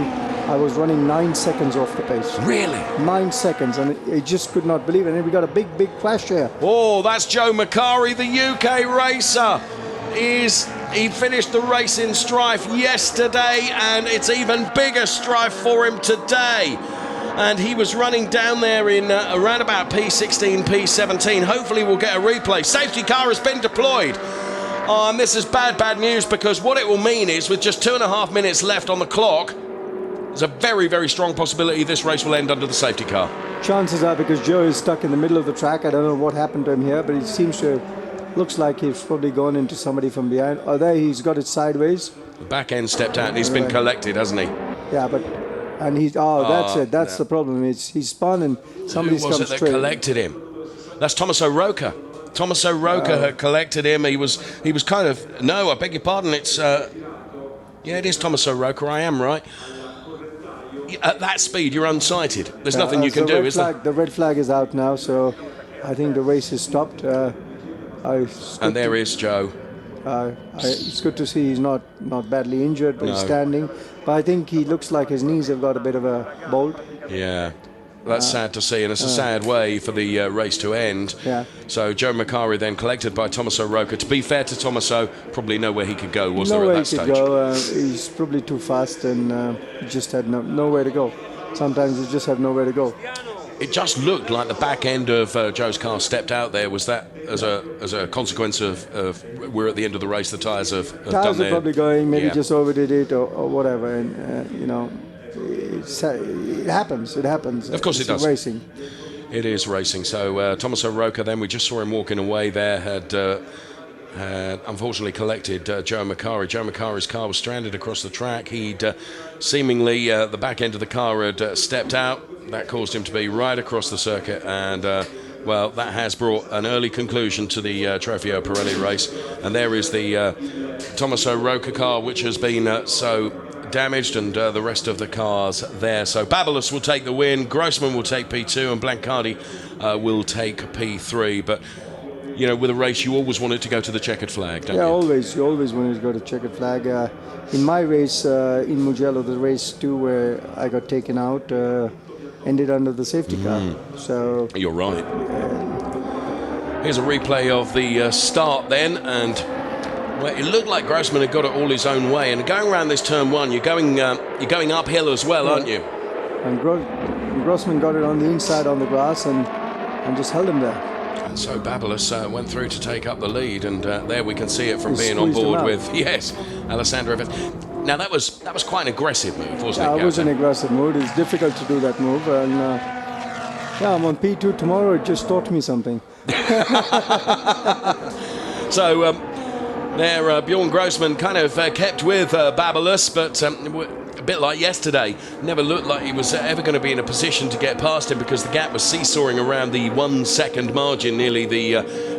I was running 9 seconds off the pace. Really? 9 seconds, and I just could not believe it. And we got a big crash here. Oh, that's Joe Macari, the UK racer. He finished the race in strife yesterday, and it's even bigger strife for him today. And he was running down there in around about P16, P17. Hopefully we'll get a replay. Safety car has been deployed. And this is bad news, because what it will mean is with just 2.5 minutes left on the clock, there's a very strong possibility this race will end under the safety car. Chances are, because Joe is stuck in the middle of the track. I don't know what happened to him here, but it seems to looks like he's probably gone into somebody from behind. Oh, there he's got it sideways. The back end stepped out and he's been collected, hasn't he? Yeah, but he's that's it. That's the problem. He's spun and somebody's come straight. Who was it that collected him? That's Tommaso Roca. Tommaso Roca had collected him. He was kind of, no, I beg your pardon. It's yeah, it is Tommaso Roca. I am right. At that speed, you're unsighted. There's nothing you can do, is there? The red flag is out now, so I think the race is stopped. And there is Joe. It's good to see he's not badly injured, but he's standing. But I think he looks like his knees have got a bit of a bolt. Yeah, that's sad to see, and it's a sad way for the race to end. Yeah. So Joe Macari then collected by Tommaso Roca. To be fair to Tommaso, probably nowhere he could go, was there at that stage? Nowhere he could go. He's probably too fast, and he just had nowhere to go. Sometimes you just have nowhere to go. It just looked like the back end of Joe's car stepped out there. Was that as a consequence of we're at the end of the race, the tyres have done their... Tyres are probably going, maybe just overdid it or whatever, and it happens. It happens. Of course it does. Racing. It is racing. So Tommaso Roca then, we just saw him walking away there, had unfortunately collected Joe Macari. Joe Macari's car was stranded across the track. He'd seemingly, the back end of the car had stepped out. That caused him to be right across the circuit, and well, that has brought an early conclusion to the Trofeo Pirelli race. And there is the Tommaso Roca car, which has been so damaged, and the rest of the cars there. So Babylos will take the win, Grossman will take P2, and Blancardi will take P3. But you know, with a race, you always want it to go to the checkered flag, don't you? Yeah, always. You always want it to go to checkered flag. In my race in Mugello, the race 2 where I got taken out, ended under the safety car. So you're right. Here's a replay of the start then, and well, it looked like Grossman had got it all his own way. And going around this turn 1, you're going uphill as well, aren't you? And Grossman got it on the inside on the grass and just held him there. And so Babylos went through to take up the lead, and there we can see it from being on board with Alessandro. Now that was quite an aggressive move, wasn't it? Yeah, it was an aggressive move. It's difficult to do that move, and I'm on P2 tomorrow. It just taught me something. So there, Bjorn Grossman kind of kept with Babylos, but a bit like yesterday, never looked like he was ever going to be in a position to get past him, because the gap was seesawing around the 1 second margin nearly the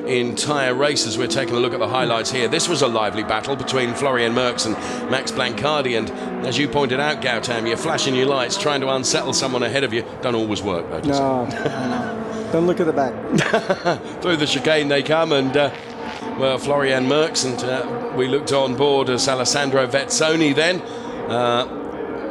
entire race. As we're taking a look at the highlights here, this was a lively battle between Florian Merckx and Max Blancardi, and as you pointed out, Gautam, you're flashing your lights trying to unsettle someone ahead of you. Don't always work, though, does it? Don't look at the back. Through the chicane they come, and well, Florian Merckx, and we looked on board as Alessandro Vezzoni then.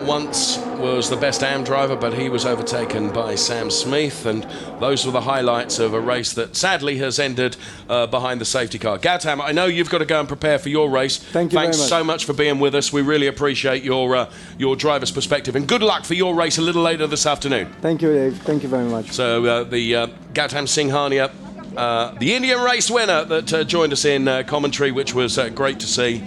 Once was the best AM driver, but he was overtaken by Sam Smith, and those were the highlights of a race that sadly has ended behind the safety car. Gautam, I know you've got to go and prepare for your race. Thanks very much. So much for being with us. We really appreciate your driver's perspective, and good luck for your race a little later this afternoon. Thank you, Dave. Thank you very much. So the Gautam Singhania, the Indian race winner that joined us in commentary, which was great to see.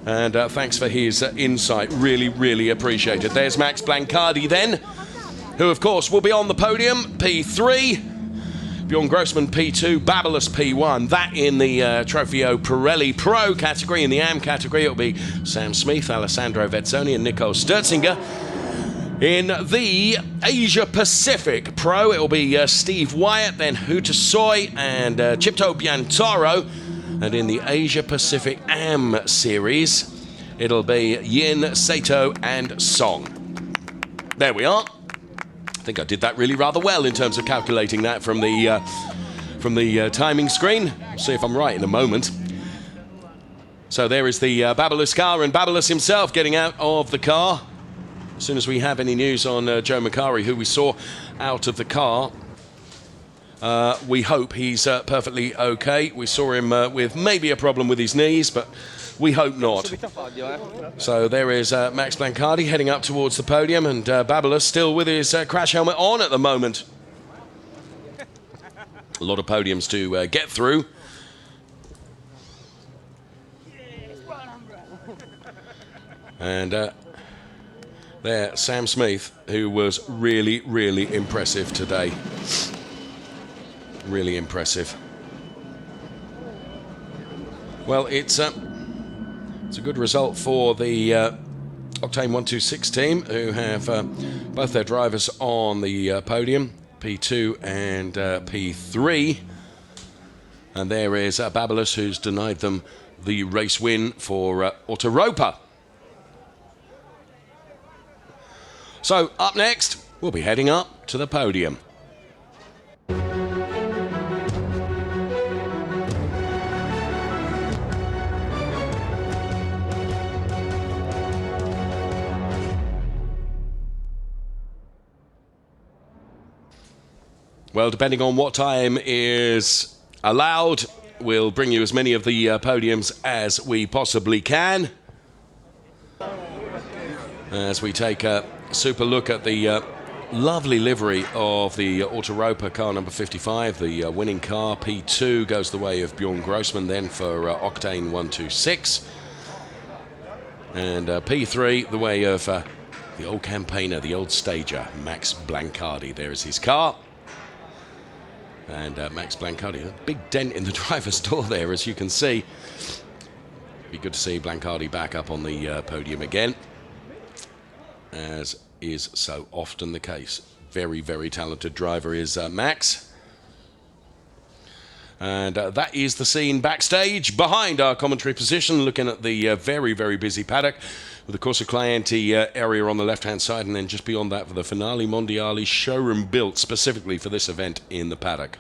And thanks for his insight. Really appreciated. There's Max Blancardi then, who of course will be on the podium, P3. Bjorn Grossman P2, Babylos P1. That in the Trofeo Pirelli Pro category. In the AM category, it'll be Sam Smith, Alessandro Vezzoni, and Nico Sturzinger. In the Asia Pacific Pro, it'll be Steve Wyatt, then Huta Soy and Chipto Biantoro. And in the Asia Pacific AM series, it'll be Yin, Sato, and Song. There we are. I think I did that really rather well in terms of calculating that from the timing screen. We'll see if I'm right in a moment. So there is the Babylos car, and Babylos himself getting out of the car. As soon as we have any news on Joe Macari, who we saw out of the car, we hope he's perfectly okay. We saw him with maybe a problem with his knees, but we hope not. So there is Max Blancardi heading up towards the podium, and Babalos still with his crash helmet on at the moment. A lot of podiums to get through. And there, Sam Smith, who was really, really impressive today. Really impressive. Well, it's a good result for the Octane 126 team, who have both their drivers on the podium, P2 and P3. And there is Babalos, who's denied them the race win for Autoropa. So up next, we'll be heading up to the podium. Well, depending on what time is allowed, we'll bring you as many of the podiums as we possibly can. As we take a super look at the lovely livery of the Autoropa car number 55, the winning car. P2 goes the way of Bjorn Grossman then for Octane 126. And P3 the way of the old campaigner, the old stager, Max Blancardi. There is his car. And Max Blancardi, a big dent in the driver's door there, as you can see. Be good to see Blancardi back up on the podium again, as is so often the case. Very, very talented driver is Max. And that is the scene backstage behind our commentary position, looking at the very, very busy paddock, with the Corso Clienti area on the left-hand side, and then just beyond that for the Finali Mondiali showroom built specifically for this event in the paddock.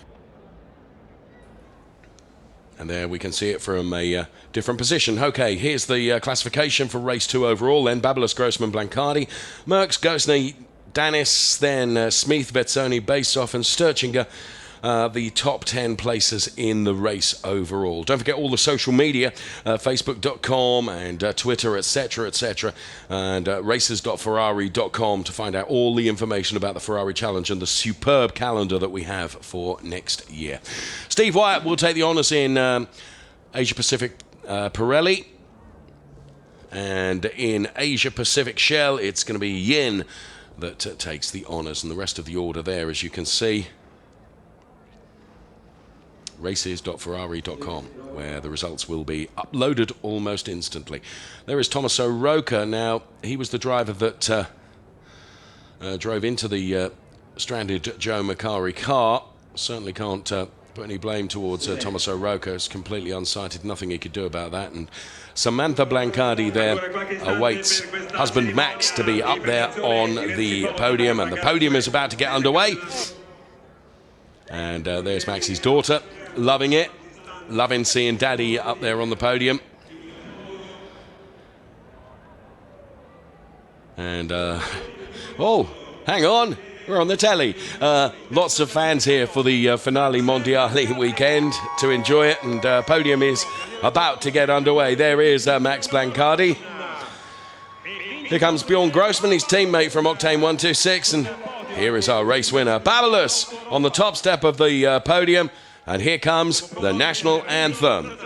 And there we can see it from a different position. Okay, here's the classification for race 2 overall. Then Babalos, Grossman, Blancardi, Merckx, Gosney, Danis, then Smith, Vezzoni, Basoff and Sturchinger. The top 10 places in the race overall. Don't forget all the social media, facebook.com and Twitter, etc., etc., and races.ferrari.com to find out all the information about the Ferrari Challenge and the superb calendar that we have for next year. Steve Wyatt will take the honours in Asia Pacific Pirelli, and in Asia Pacific Shell it's going to be Yin that takes the honours, and the rest of the order there, as you can see, races.ferrari.com, where the results will be uploaded almost instantly. There is Tommaso Roca. Now, he was the driver that drove into the stranded Joe Macari car. Certainly can't put any blame towards Tommaso Roca. It's completely unsighted, nothing he could do about that. And Samantha Blancardi there awaits husband Max to be up there on the podium, and the podium is about to get underway. And there's Max's daughter, loving it, loving seeing Daddy up there on the podium. And, oh, hang on, we're on the telly. Lots of fans here for the Finali Mondiali weekend to enjoy it, and podium is about to get underway. There is Max Blancardi. Here comes Bjorn Grossman, his teammate from Octane 126, and here is our race winner, Babalos, on the top step of the podium. And here comes the national anthem.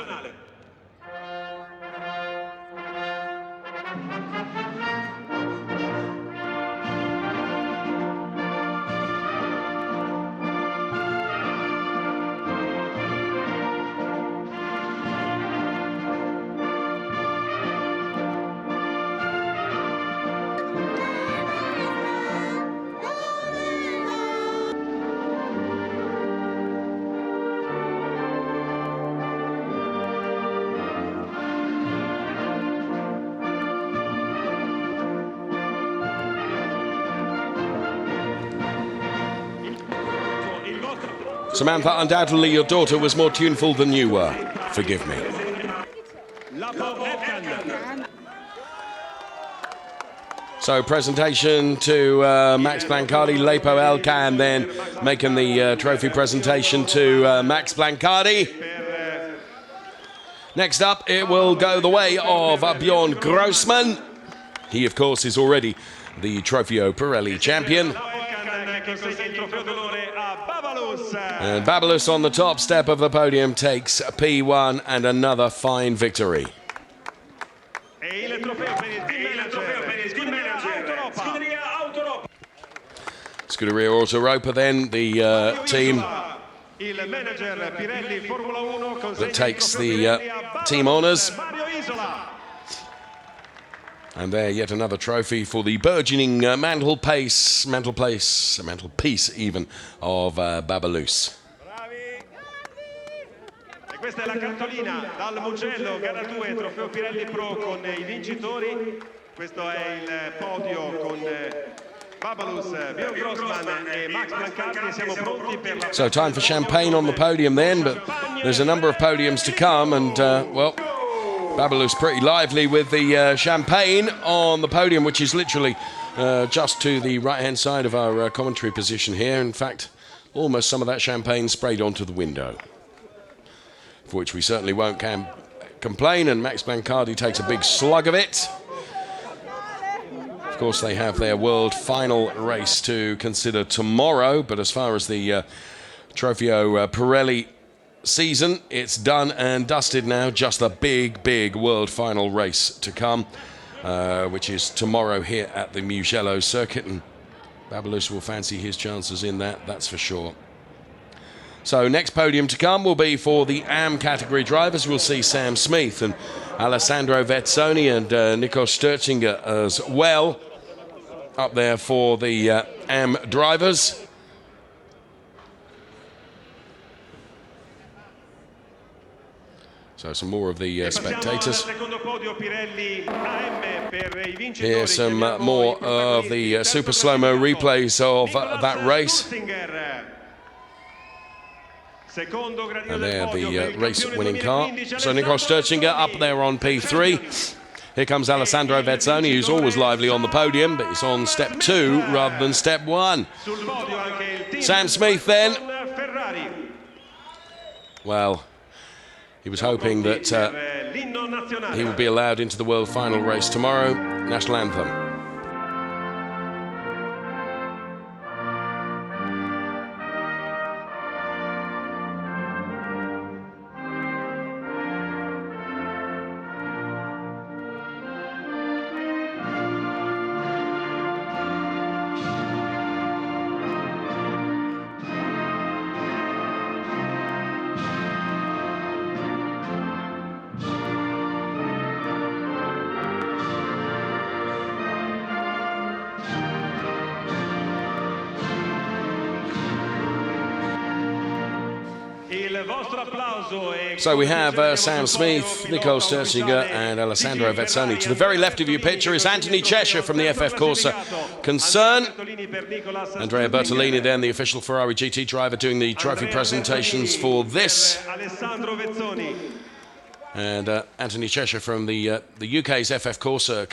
Samantha, undoubtedly your daughter was more tuneful than you were. Forgive me. So presentation to Max Blancardi, Lepo Elkan then making the trophy presentation to Max Blancardi. Next up, it will go the way of Bjorn Grossman. He, of course, is already the Trofeo Pirelli champion. And Babalus on the top step of the podium takes P1 and another fine victory. Scuderia Autoropa then, the team that takes the team honours. And there, yet another trophy for the burgeoning mantelpiece even, of Babalus. Questa è la cartolina dal Mugello, gara 2, Trofeo Pirelli Pro con I vincitori. Questo è il podio con Babalus, Bjorn Grossman e Max Blancardi. Siamo pronti per la... So time for champagne on the podium then, but there's a number of podiums to come, and well, Babalus pretty lively with the champagne on the podium, which is literally just to the right-hand side of our commentary position here. In fact, almost some of that champagne sprayed onto the window, for which we certainly won't complain, and Max Blancardi takes a big slug of it. Of course, they have their world final race to consider tomorrow, but as far as the Trofeo Pirelli season, it's done and dusted now. Just a big world final race to come, which is tomorrow here at the Mugello circuit, and Babalus will fancy his chances in that, that's for sure. So next podium to come will be for the AM category drivers. We'll see Sam Smith and Alessandro Vezzoni and Nico Sturzinger as well up there for the AM drivers. So some more of the spectators. Here's some more of the super slow-mo replays of that race. And there, the race-winning car. So Nico Sturzinger up there on P3. Here comes Alessandro Vezzoni, who's always lively on the podium, but he's on step 2 rather than step 1. Sam Smith then. Well, he was hoping that he would be allowed into the world final race tomorrow. National anthem. So we have Sam Smith, Nico Sturzinger and Alessandro Vezzoni. To the very left of your picture is Anthony Cheshire from the FF Corsa Concern. Andrea Bertolini then, the official Ferrari GT driver, doing the trophy presentations for this. And Anthony Cheshire from the UK's FF Corsa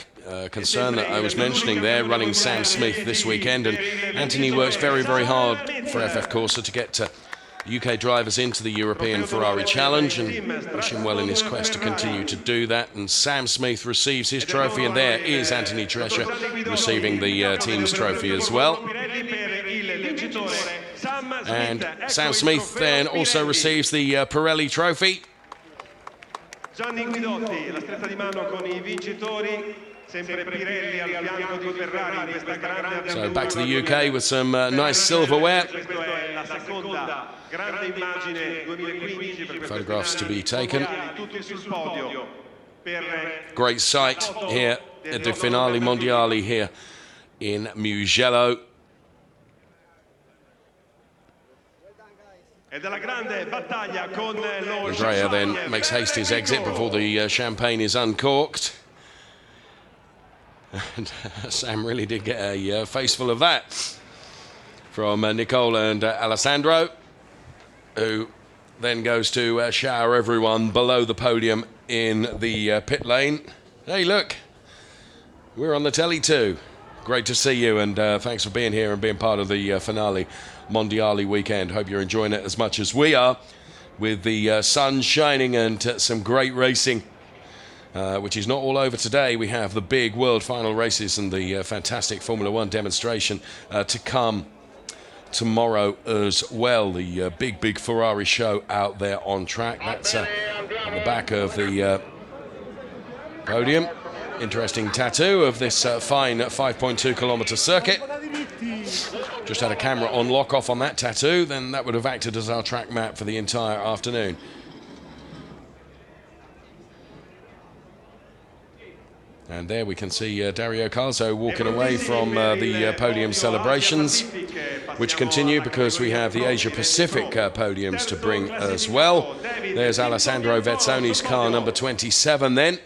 Concern that I was mentioning there, running Sam Smith this weekend. And Anthony works very hard for FF Corsa to get UK drivers into the European Ferrari Challenge, and wish him well in his quest to continue to do that. And Sam Smith receives his trophy, and there is Anthony Cheshire receiving the team's trophy as well. And Sam Smith then also receives the Pirelli trophy. Gianni Guidotti, la stretta di mano con I vincitori. So back to the UK with some nice silverware. Photographs to be taken. Great sight here at the Finali Mondiali here in Mugello. Andrea then makes haste his exit before the champagne is uncorked. And Sam really did get a face full of that from Nicola and Alessandro, who then goes to shower everyone below the podium in the pit lane. Hey, look, we're on the telly too. Great to see you, and thanks for being here and being part of the Finali Mondiali weekend. Hope you're enjoying it as much as we are, with the sun shining and some great racing, which is not all over today. We have the big world final races and the fantastic Formula One demonstration to come tomorrow as well. The big Ferrari show out there on track. That's on the back of the podium. Interesting tattoo of this fine 5.2 kilometer circuit. Just had a camera on lock off on that tattoo, then that would have acted as our track map for the entire afternoon. And there we can see Dario Calzo walking away from the podium celebrations, which continue because we have the Asia Pacific podiums to bring as well. There's Alessandro Vezzoni's car, number 27 then,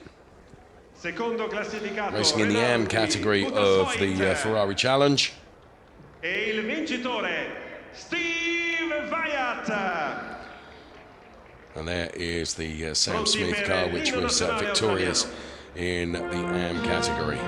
racing in the AM category of the Ferrari Challenge. E il vincitore, Steve Wyatt. And there is the Sam Smith car, which was victorious in the AM category.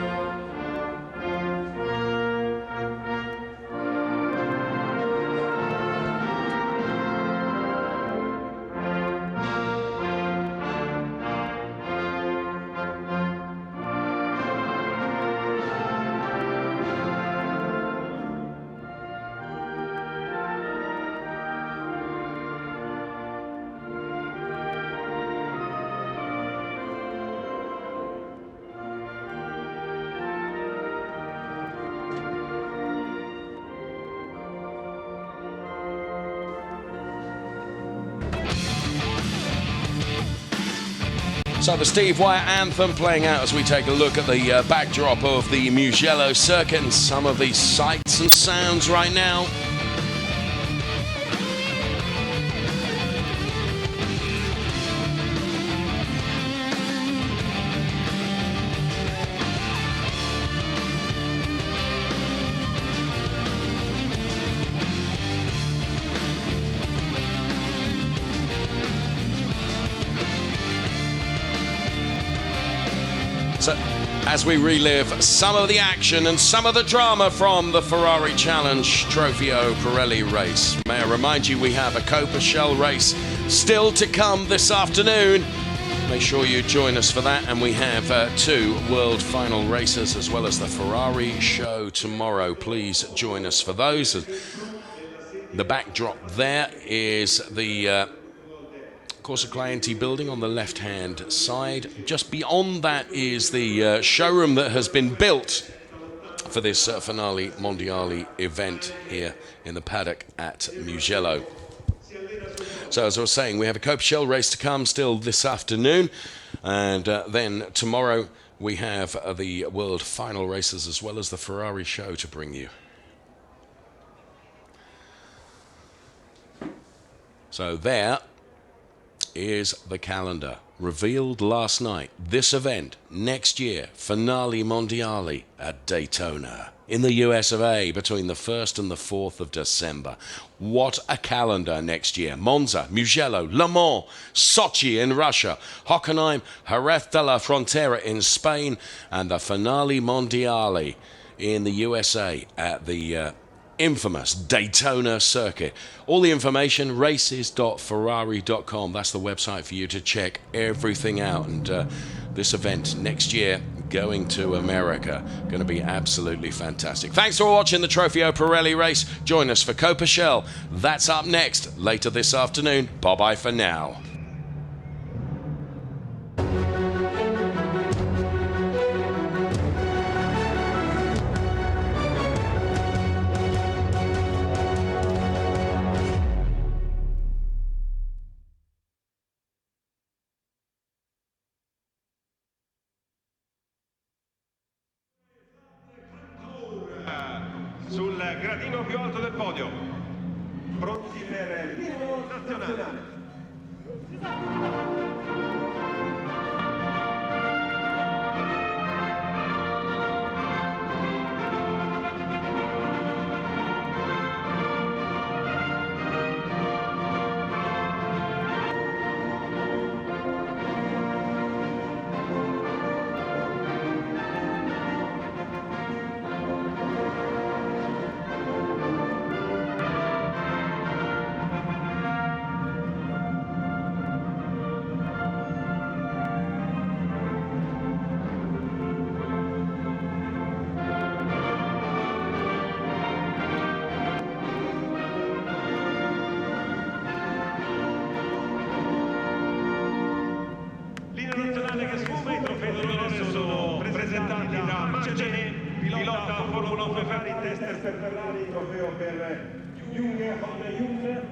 So the Steve Wyatt anthem playing out as we take a look at the backdrop of the Mugello circuit and some of the sights and sounds right now. As we relive some of the action and some of the drama from the Ferrari Challenge Trofeo Pirelli race. May I remind you, we have a Copa Shell race still to come this afternoon. Make sure you join us for that, and we have 2 world final races as well as the Ferrari show tomorrow. Please join us for those. The backdrop there is the Corso Clienti building on the left-hand side. Just beyond that is the showroom that has been built for this Finali Mondiali event here in the paddock at Mugello. So as I was saying, we have a Copa Shell race to come still this afternoon, and then tomorrow we have the world final races as well as the Ferrari show to bring you. So there is the calendar revealed last night. This event next year, Finali Mondiali at Daytona in the US of A between the 1st and the 4th of December. What a calendar next year. Monza, Mugello, Le Mans, Sochi in Russia, Hockenheim, Jerez de la Frontera in Spain, and the Finali Mondiali in the USA at the infamous Daytona circuit. All the information, races.ferrari.com. That's the website for you to check everything out. And this event next year, going to America, going to be absolutely fantastic. Thanks for watching the Trofeo Pirelli race. Join us for Copa Shell. That's up next later this afternoon. Bye-bye for now. Sul gradino più alto del podio, pronti per il nazionale. Formula 1 Ferrari, tester per Ferrari, trofeo per Jung.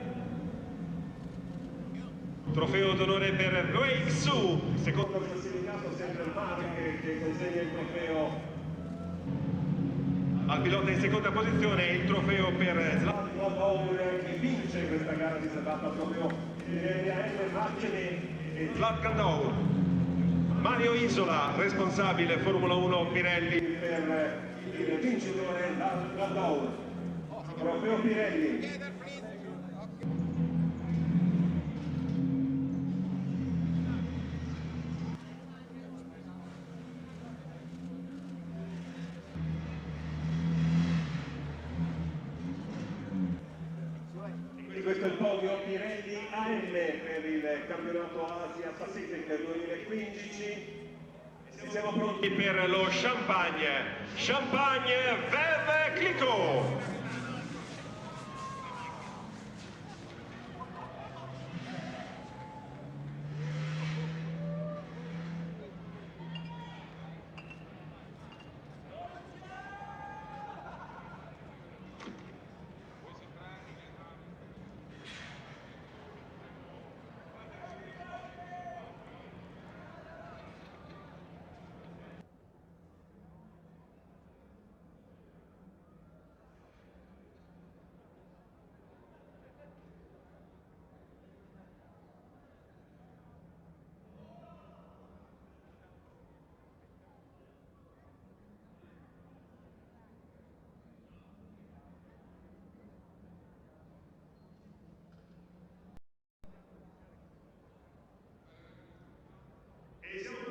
Trofeo d'onore per Wei Su, secondo classificato, sempre il Mark che consegna il trofeo al pilota in seconda posizione. Il trofeo per Zlatkan che vince questa gara riservata al trofeo delle macchine e Zlatkan. Mario Isola, responsabile Formula 1 Pirelli per il vincitore Zlatkan. Trofeo Pirelli. Questo è il podio Pirelli AM per il campionato Asia Pacific 2015 e siamo pronti per lo champagne. Champagne Veuve Clicquot. E siamo